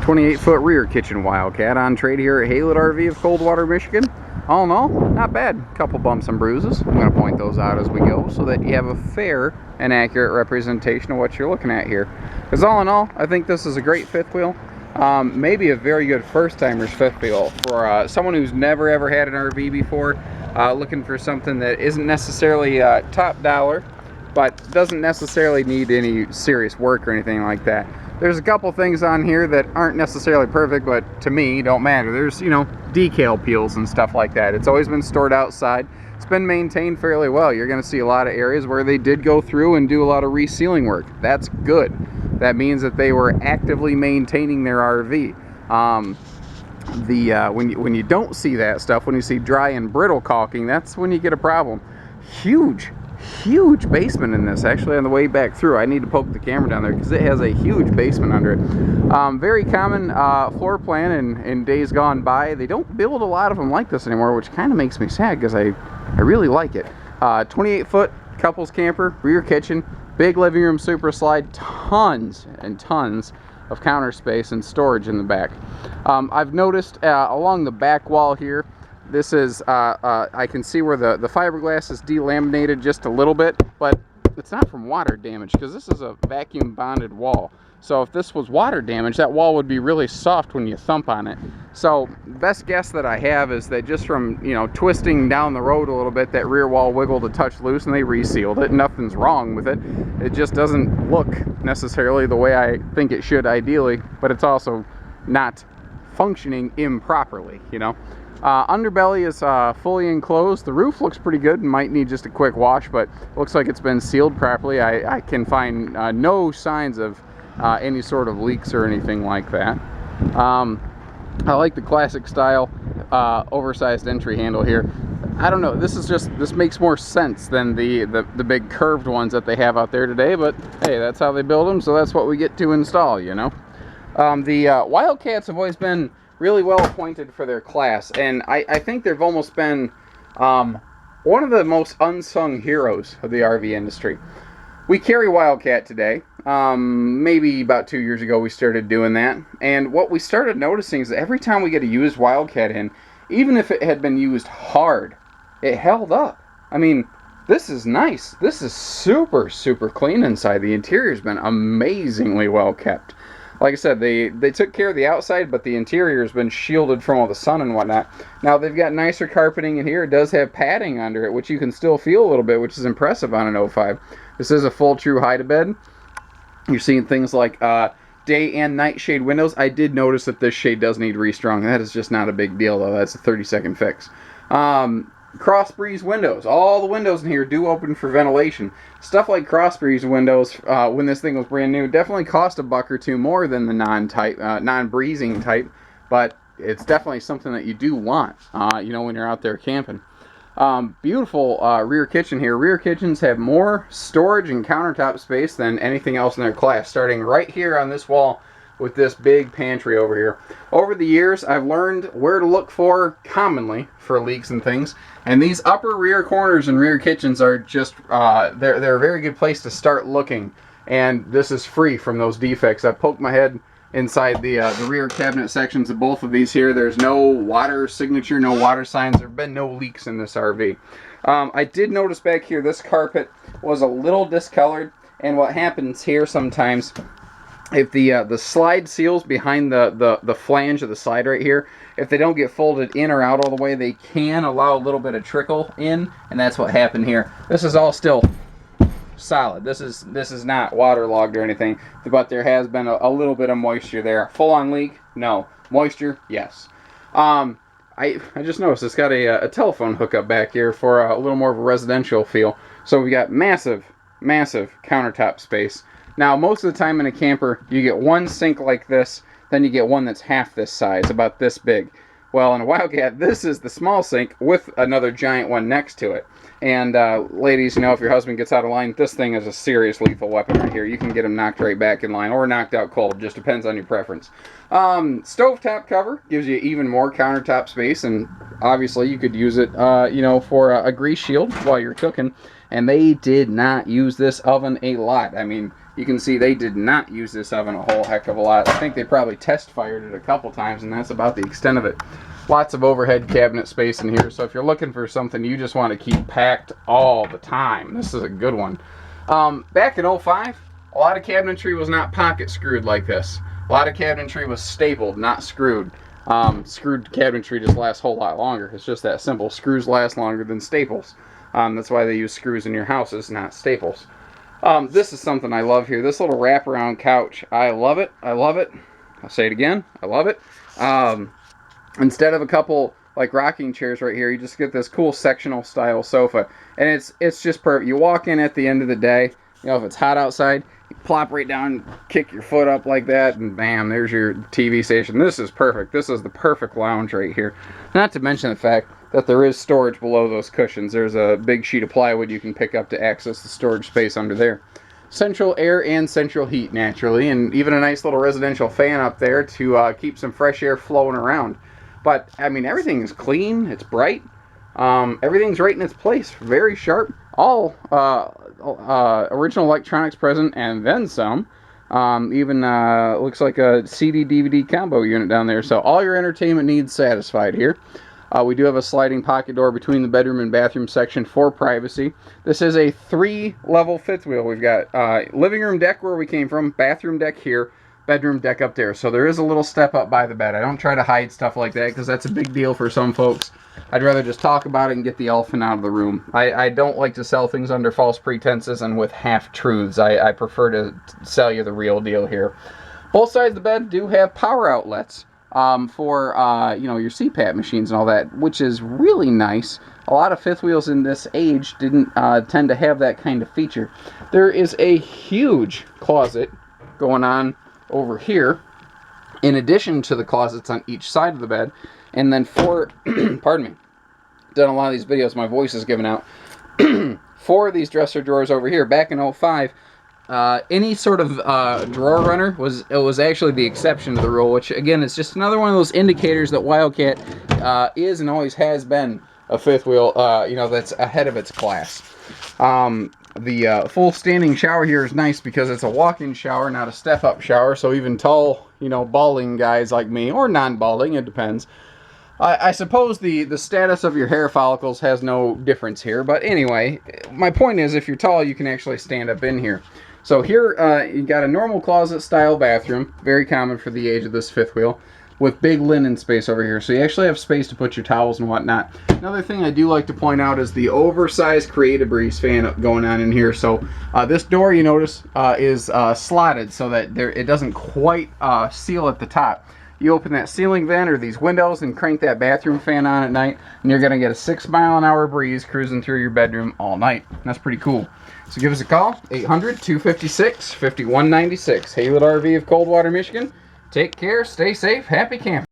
28-foot rear kitchen Wildcat on trade here at Haylett RV of Coldwater, Michigan. All in all, not bad. Couple bumps and bruises. I'm going to point those out as we go so that you have a fair and accurate representation of what you're looking at here. Because all in all, I think this is a great fifth wheel. Maybe a very good first-timer's fifth wheel for someone who's never ever had an RV before, looking for something that isn't necessarily top dollar, but doesn't necessarily need any serious work or anything like that. There's a couple things on here that aren't necessarily perfect, but to me don't matter. There's, you know, decal peels and stuff like that. It's always been stored outside. It's been maintained fairly well. You're going to see a lot of areas where they did go through and do a lot of resealing work. That's good. That means that they were actively maintaining their RV. When you don't see that stuff, when you see dry and brittle caulking, that's when you get a problem. Huge basement in this. Actually, on the way back through, I need to poke the camera down there because it has a huge basement under it. Very common floor plan in days gone by. They don't build a lot of them like this anymore, which kind of makes me sad because I really like it. 28-foot couples camper, rear kitchen, big living room super slide, tons and tons of counter space and storage in the back. I've noticed along the back wall here, this is, I can see where the fiberglass is delaminated just a little bit, but it's not from water damage because this is a vacuum bonded wall. So if this was water damage, that wall would be really soft when you thump on it. So best guess that I have is that just from, you know, twisting down the road a little bit, that rear wall wiggled a touch loose and they resealed it. Nothing's wrong with it. It just doesn't look necessarily the way I think it should ideally, but it's also not functioning improperly, you know. Underbelly is fully enclosed. The roof looks pretty good and might need just a quick wash, but it looks like it's been sealed properly. I can find no signs of any sort of leaks or anything like that. I like the classic style oversized entry handle here. I don't know, this makes more sense than the big curved ones that they have out there today, but hey, that's how they build them, so that's what we get to install, you know. The Wildcats have always been really well appointed for their class, and I think they've almost been one of the most unsung heroes of the RV industry. We carry Wildcat today. Maybe about 2 years ago we started doing that, and what we started noticing is that every time we get a used Wildcat in, even if it had been used hard, it held up. I mean, this is nice. This is super clean inside. The interior's been amazingly well kept. Like I said, they took care of the outside, but the interior has been shielded from all the sun and whatnot. Now, they've got nicer carpeting in here. It does have padding under it, which you can still feel a little bit, which is impressive on an 05. This is a full true hide-a-bed. You're seeing things like day and night shade windows. I did notice that this shade does need restrung. That is just not a big deal, though. That's a 30-second fix. Cross breeze windows. All the windows in here do open for ventilation. Stuff like cross breeze windows, when this thing was brand new, definitely cost $1 or $2 more than the non-breezing type, but it's definitely something that you do want, you know, when you're out there camping. Beautiful rear kitchen here. Rear kitchens have more storage and countertop space than anything else in their class, starting right here on this wall with this big pantry over here. Over the years, I've learned where to look for commonly for leaks and things, and these upper rear corners and rear kitchens are just they're a very good place to start looking, and this is free from those defects. I poked my head inside the rear cabinet sections of both of these here. There's no water signature, no water signs. There have been no leaks in this RV. I did notice back here this carpet was a little discolored, and what happens here sometimes, if the slide seals behind the flange of the slide right here, if they don't get folded in or out all the way, they can allow a little bit of trickle in, and that's what happened here. This is all still solid. This is not waterlogged or anything, but there has been a little bit of moisture there. Full on leak? No. Moisture? Yes. I just noticed it's got a telephone hookup back here for a little more of a residential feel. So we got massive countertop space. Now, most of the time in a camper, you get one sink like this, then you get one that's half this size, about this big. Well, in a Wildcat, this is the small sink with another giant one next to it. And ladies, you know, if your husband gets out of line, this thing is a serious lethal weapon right here. You can get him knocked right back in line or knocked out cold. Just depends on your preference. Stovetop cover gives you even more countertop space, and obviously you could use it, you know, for a grease shield while you're cooking. And they did not use this oven a lot. I mean, You can see they did not use this oven a whole heck of a lot. I think they probably test fired it a couple times, and that's about the extent of it. Lots of overhead cabinet space in here, so if you're looking for something you just want to keep packed all the time, this is a good one. Back in 05, a lot of cabinetry was not pocket screwed like this. A lot of cabinetry was stapled, not screwed. Screwed cabinetry just lasts a whole lot longer. It's just that simple. Screws last longer than staples. That's why they use screws in your houses, not staples. This is something I love here. This little wraparound couch. I love it. I love it. I'll say it again. I love it. Instead of a couple like rocking chairs right here, you just get this cool sectional style sofa. And it's just perfect. You walk in at the end of the day, you know, if it's hot outside, you plop right down, kick your foot up like that, and bam, there's your TV station. This is perfect. This is the perfect lounge right here. Not to mention the fact that there is storage below those cushions. There's a big sheet of plywood you can pick up to access the storage space under there. Central air and central heat, naturally, and even a nice little residential fan up there to keep some fresh air flowing around. But, I mean, everything is clean. It's bright. Everything's right in its place. Very sharp. All original electronics present, and then some. Even looks like a CD-DVD combo unit down there. So all your entertainment needs satisfied here. We do have a sliding pocket door between the bedroom and bathroom section for privacy. This is a 3-level fifth wheel. We've got living room deck where we came from, bathroom deck here, bedroom deck up there. So there is a little step up by the bed. I don't try to hide stuff like that because that's a big deal for some folks. I'd rather just talk about it and get the elephant out of the room. I don't like to sell things under false pretenses and with half-truths. I prefer to sell you the real deal here. Both sides of the bed do have power outlets. For you know, your CPAP machines and all that, which is really nice. A lot of fifth wheels in this age didn't tend to have that kind of feature. There is a huge closet going on over here, in addition to the closets on each side of the bed, and then for, pardon me, done a lot of these videos, my voice is giving out. 4 of these dresser drawers over here, back in 05, any sort of drawer runner was actually the exception to the rule, which again is just another one of those indicators that Wildcat is and always has been a fifth wheel, you know, that's ahead of its class. The full standing shower here is nice because it's a walk-in shower, not a step-up shower, so even tall, you know, balding guys like me, or non-balding, it depends. I suppose the status of your hair follicles has no difference here, but anyway, my point is if you're tall, you can actually stand up in here. So here, you got a normal closet-style bathroom, very common for the age of this fifth wheel, with big linen space over here. So you actually have space to put your towels and whatnot. Another thing I do like to point out is the oversized Creative Breeze fan going on in here. So this door, you notice, is slotted so that it doesn't quite seal at the top. You open that ceiling vent or these windows and crank that bathroom fan on at night, and you're going to get a 6-mile-an-hour breeze cruising through your bedroom all night. That's pretty cool. So give us a call, 800-256-5196. Haylett RV of Coldwater, Michigan. Take care, stay safe, happy camping.